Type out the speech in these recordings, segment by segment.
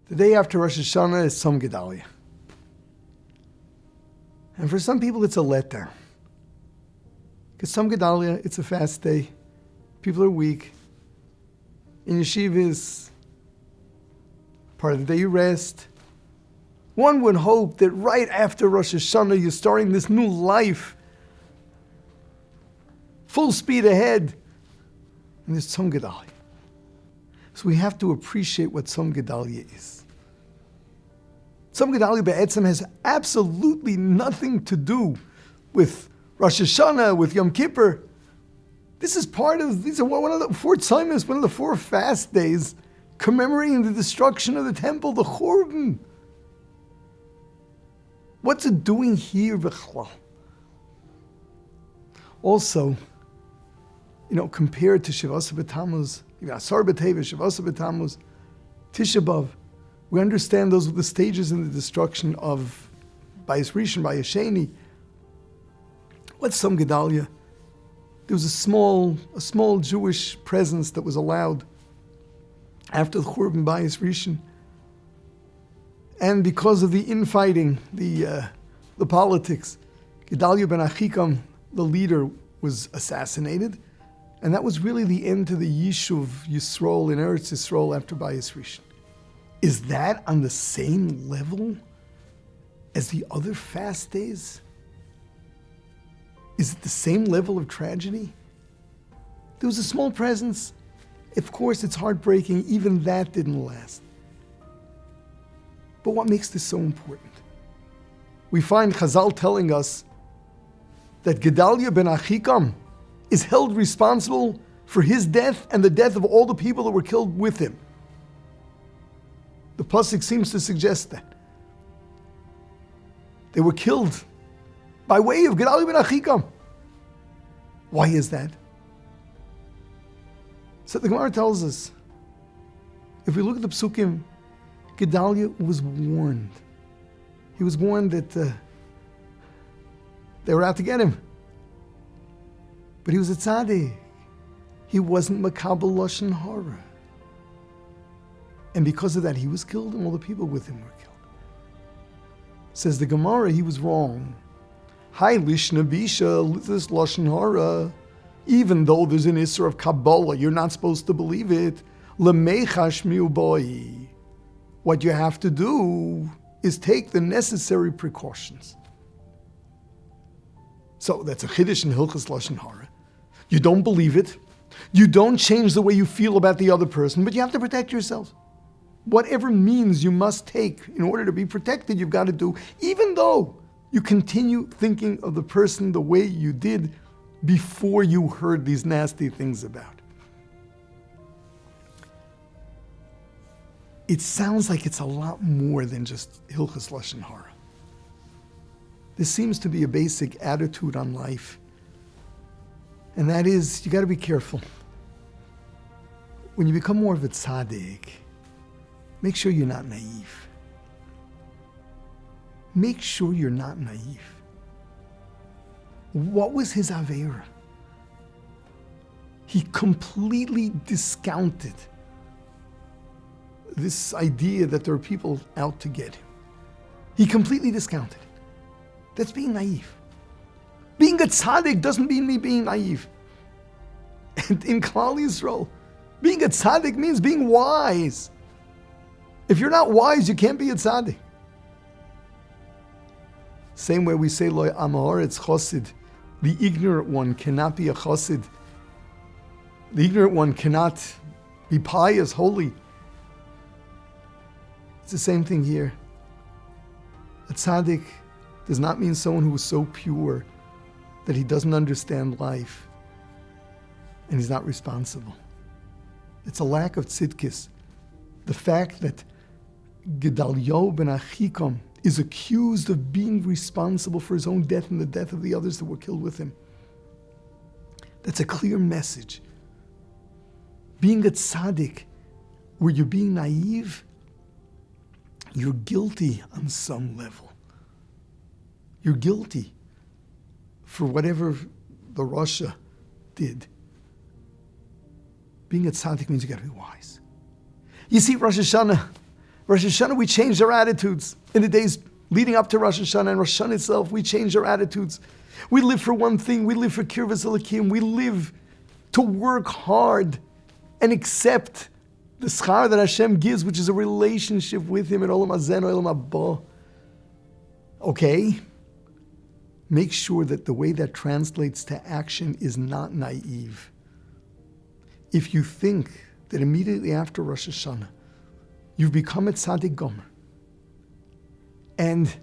The day after Rosh Hashana is Tzom Gedaliah. And for some people, it's a letdown. Because Tzom Gedaliah, it's a fast day. People are weak. In yeshivas, part of the day you rest. One would hope that right after Rosh Hashanah, you're starting this new life. Full speed ahead. And there's Tzom Gedaliah. So we have to appreciate what Tzom Gedaliah is. Tzom Gedaliah Be'etzem has absolutely nothing to do with Rosh Hashana, with Yom Kippur. These are one of the four tzomos, one of the four fast days, commemorating the destruction of the temple, the Churban. What's it doing here, B'chlal? Also, compared to Shavasa B'Tammuz, Asar B'Teva, Shavasa B'Tammuz, Tisha B'Av, we understand those were the stages in the destruction of Bayis Rishon, Bayis Sheni. What's Tzom Gedaliah? There was a small Jewish presence that was allowed after the Churban Bayis Rishon. And because of the infighting, the politics, Gedaliah Ben Achikam, the leader, was assassinated. And that was really the end to the Yishuv Yisrael in Eretz Yisrael after Bayis Rishon. Is that on the same level as the other fast days? Is it the same level of tragedy? There was a small presence. Of course, it's heartbreaking. Even that didn't last. But what makes this so important? We find Chazal telling us that Gedaliah Ben Achikam is held responsible for his death and the death of all the people that were killed with him. The pasuk seems to suggest that. They were killed by way of Gedaliah Ben Achikam. Why is that? So the Gemara tells us, if we look at the psukim, Gedaliah was warned. He was warned that they were out to get him. But he was a tzaddik. He wasn't makabel Lashon Hara. And because of that, he was killed and all the people with him were killed. Says the Gemara, he was wrong. Hi lishna bisha, this Lashon Hara, even though there's an Isser of Kabbalah, you're not supposed to believe it. Lemechash miuboi. What you have to do is take the necessary precautions. So that's a chiddush in Hilchas Lashon Hara. You don't believe it. You don't change the way you feel about the other person, but you have to protect yourself. Whatever means you must take in order to be protected, you've got to do, even though you continue thinking of the person the way you did before you heard these nasty things about. It sounds like it's a lot more than just Hilchas Lashon Hara. This seems to be a basic attitude on life. And that is, you got to be careful. When you become more of a tzaddik, make sure you're not naive. Make sure you're not naive. What was his aveira? He completely discounted this idea that there are people out to get him. He completely discounted it. That's being naive. Being a tzaddik doesn't mean me being naive. And in Klal Yisrael, being a tzaddik means being wise. If you're not wise, you can't be a tzaddik. Same way we say, Lo amar it's chosid. The ignorant one cannot be a chosid. The ignorant one cannot be pious, holy. It's the same thing here. A tzaddik does not mean someone who is so pure that he doesn't understand life and he's not responsible. It's a lack of tzidkis. The fact that Gedaliah Ben Achikam is accused of being responsible for his own death and the death of the others that were killed with him. That's a clear message. Being a tzaddik, where you're being naive, you're guilty on some level. You're guilty for whatever the Rasha did. Being a tzaddik means you got to be wise. You see, Rosh Hashana, Rosh Hashanah, we changed our attitudes. In the days leading up to Rosh Hashanah and Rosh Hashanah itself, we changed our attitudes. We live for one thing. We live for Kirvas Elokim. We live to work hard and accept the schar that Hashem gives, which is a relationship with Him in Olam Hazeh, Olam Haba. Okay? Make sure that the way that translates to action is not naive. If you think that immediately after Rosh Hashanah, you've become a tzaddik gomer, and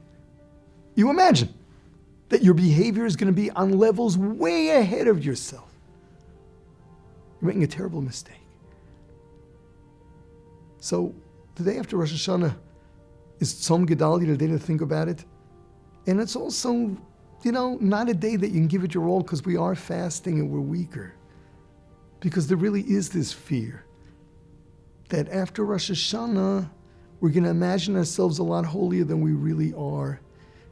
you imagine that your behavior is going to be on levels way ahead of yourself, you're making a terrible mistake. So the day after Rosh Hashanah is Tzom Gedaliah, the day to think about it. And it's also, not a day that you can give it your all, because we are fasting and we're weaker. Because there really is this fear that after Rosh Hashanah, we're going to imagine ourselves a lot holier than we really are.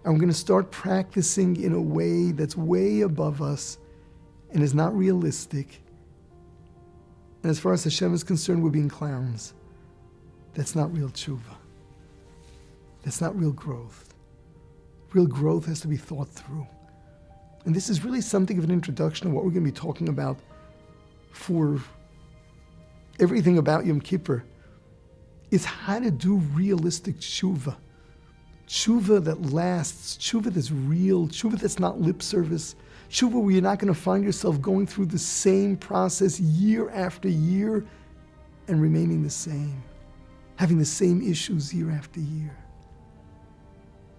And we're going to start practicing in a way that's way above us and is not realistic. And as far as Hashem is concerned, we're being clowns. That's not real tshuva. That's not real growth. Real growth has to be thought through. And this is really something of an introduction to what we're going to be talking about for everything about Yom Kippur, is how to do realistic tshuva. Tshuva that lasts, tshuva that's real, tshuva that's not lip service, tshuva where you're not going to find yourself going through the same process year after year and remaining the same, having the same issues year after year.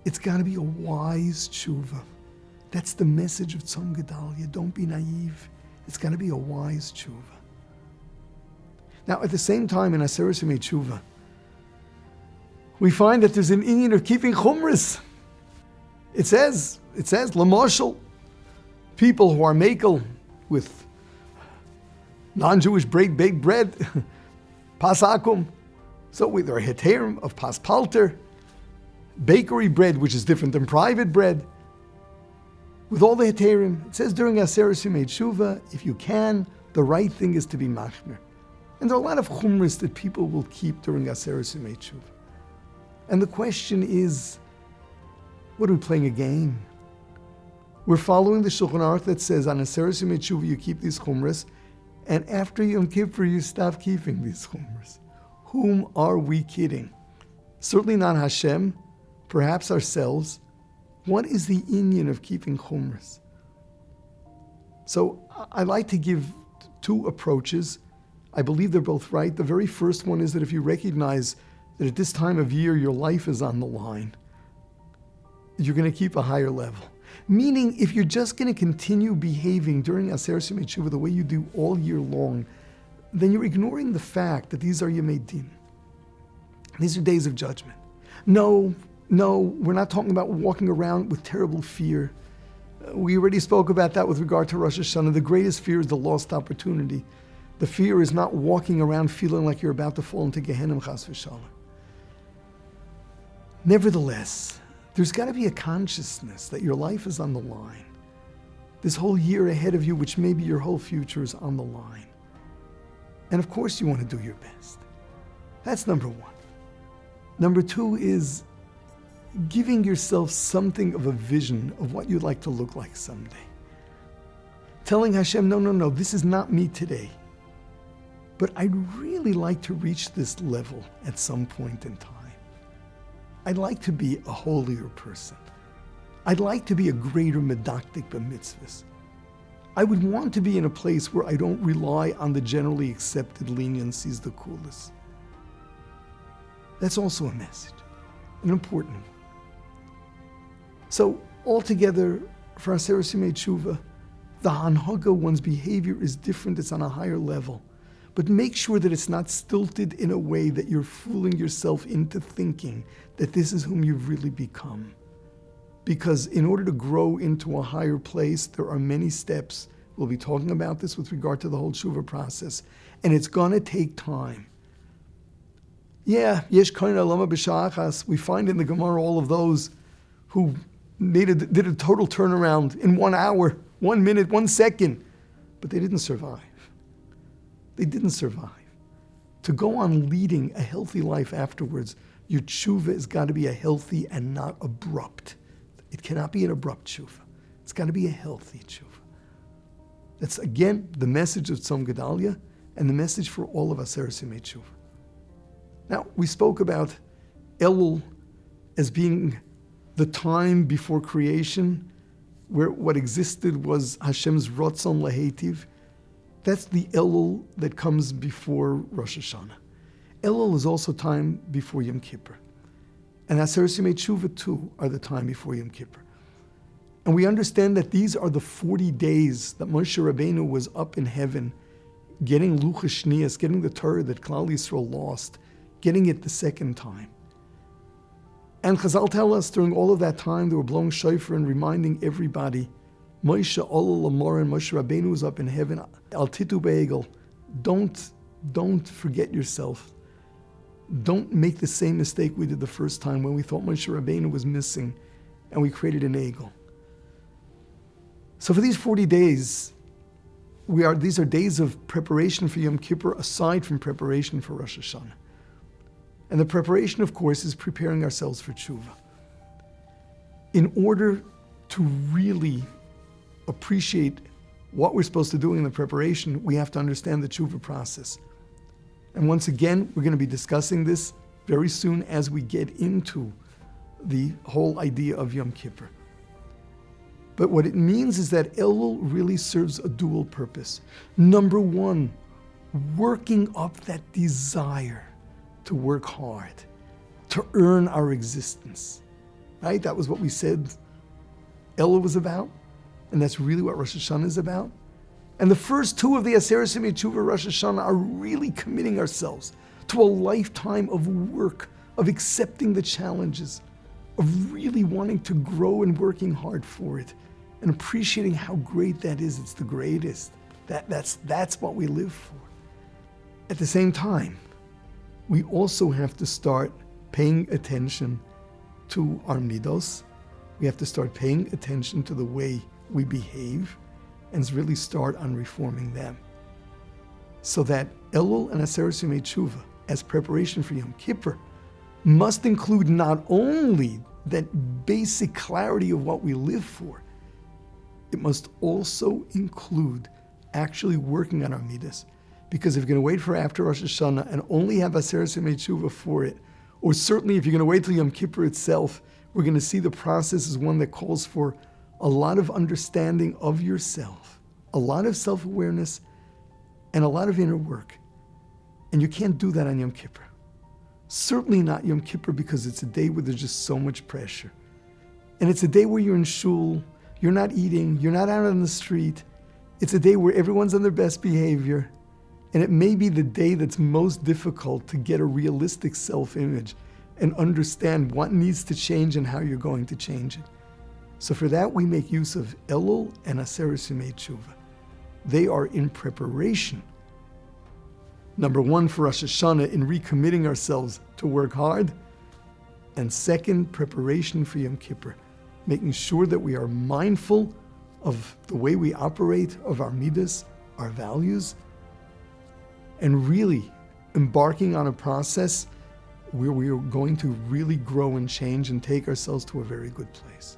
It's got to be a wise tshuva. That's the message of Tzom Gedaliah. Don't be naive. It's got to be a wise tshuva. Now, at the same time, in Aseret Yemei Tshuva, we find that there's an inyan of keeping chumras. It says, Lamashal, people who are makel with non-Jewish baked bread, pasakum. So there are heterim of paspalter, bakery bread, which is different than private bread. With all the heterim, it says during Aseret Yemei Tshuva, if you can, the right thing is to be machmer. And there are a lot of chumras that people will keep during Aseret Yemei Tshuva. And the question is, what are we playing a game? We're following the Shulchan Aruch that says on Aseret Yemei Tshuva you keep these chumras, and after Yom Kippur you stop keeping these chumras. Whom are we kidding? Certainly not Hashem, perhaps ourselves. What is the inyan of keeping chumras? So I like to give two approaches. I believe they're both right. The very first one is that if you recognize that at this time of year your life is on the line, you're going to keep a higher level. Meaning, if you're just going to continue behaving during Aseret Yemei Tshuva the way you do all year long, then you're ignoring the fact that these are Yemei Din. These are days of judgment. No, we're not talking about walking around with terrible fear. We already spoke about that with regard to Rosh Hashana. The greatest fear is the lost opportunity. The fear is not walking around feeling like you're about to fall into Gehenna, chas v'shalom. Nevertheless, there's got to be a consciousness that your life is on the line. This whole year ahead of you, which maybe your whole future, is on the line. And of course you want to do your best. That's number one. Number two is giving yourself something of a vision of what you'd like to look like someday. Telling Hashem, no, this is not me today. But I'd really like to reach this level at some point in time. I'd like to be a holier person. I'd like to be a greater medactic b'mitzvahs. I would want to be in a place where I don't rely on the generally accepted leniencies, the coolest. That's also a message, an important one. So altogether, for Aseret Yemei Tshuva, the hanhaga, one's behavior is different, it's on a higher level. But make sure that it's not stilted in a way that you're fooling yourself into thinking that this is whom you've really become. Because in order to grow into a higher place, there are many steps. We'll be talking about this with regard to the whole tshuva process. And it's going to take time. Yeah, yesh kain alama b'sha'achas. We find in the Gemara all of those who did a total turnaround in 1 hour, 1 minute, 1 second. But they didn't survive. They didn't survive. To go on leading a healthy life afterwards Your tshuva has got to be a healthy and not abrupt. It cannot be an abrupt tshuva. It's got to be a healthy tshuva. That's, again, the message of Tzom Gedaliah and the message for all of us Aseret Yemei Tshuva. Now, we spoke about Elul as being the time before creation, where what existed was Hashem's Ratzon Lahetiv. That's the Elul that comes before Rosh Hashana. Elul is also time before Yom Kippur. And Aseret Yemei Tshuva too are the time before Yom Kippur. And we understand that these are the 40 days that Moshe Rabbeinu was up in heaven, getting Luchas Shniyas, getting the Torah that Klal Yisrael lost, getting it the second time. And Chazal tell us during all of that time, they were blowing shofar and reminding everybody, Moshe Olol Lamor, and Moshe Rabbeinu was up in heaven, Al Titu Be'egel, don't forget yourself. Don't make the same mistake we did the first time when we thought Moshe Rabbeinu was missing and we created an egel. So for these 40 days, these are days of preparation for Yom Kippur, aside from preparation for Rosh Hashana. And the preparation, of course, is preparing ourselves for Teshuva. In order to really appreciate what we're supposed to do in the preparation, we have to understand the Teshuva process. And once again, we're going to be discussing this very soon as we get into the whole idea of Yom Kippur. But what it means is that Elul really serves a dual purpose. Number one, working up that desire to work hard, to earn our existence. Right? That was what we said Elul was about, and that's really what Rosh Hashana is about. And the first two of the Aseret Yemei Tshuva Rosh Hashana are really committing ourselves to a lifetime of work, of accepting the challenges, of really wanting to grow and working hard for it, and appreciating how great that is. It's the greatest. That's what we live for. At the same time, we also have to start paying attention to our midos. We have to start paying attention to the way we behave and really start on reforming them. So that Elul and Aseret Yemei Tshuva, as preparation for Yom Kippur, must include not only that basic clarity of what we live for, it must also include actually working on our midas. Because if you're going to wait for after Rosh Hashanah and only have Aseret Yemei Tshuva for it, or certainly if you're going to wait till Yom Kippur itself, we're going to see the process is one that calls for a lot of understanding of yourself, a lot of self-awareness, and a lot of inner work. And you can't do that on Yom Kippur. Certainly not Yom Kippur, because it's a day where there's just so much pressure. And it's a day where you're in shul, you're not eating, you're not out on the street. It's a day where everyone's on their best behavior. And it may be the day that's most difficult to get a realistic self-image and understand what needs to change and how you're going to change it. So for that, we make use of Elul and Aseret Yemei Tshuva. They are in preparation. Number one, for Rosh Hashanah, in recommitting ourselves to work hard. And second, preparation for Yom Kippur, making sure that we are mindful of the way we operate, of our midas, our values, and really embarking on a process where we are going to really grow and change and take ourselves to a very good place.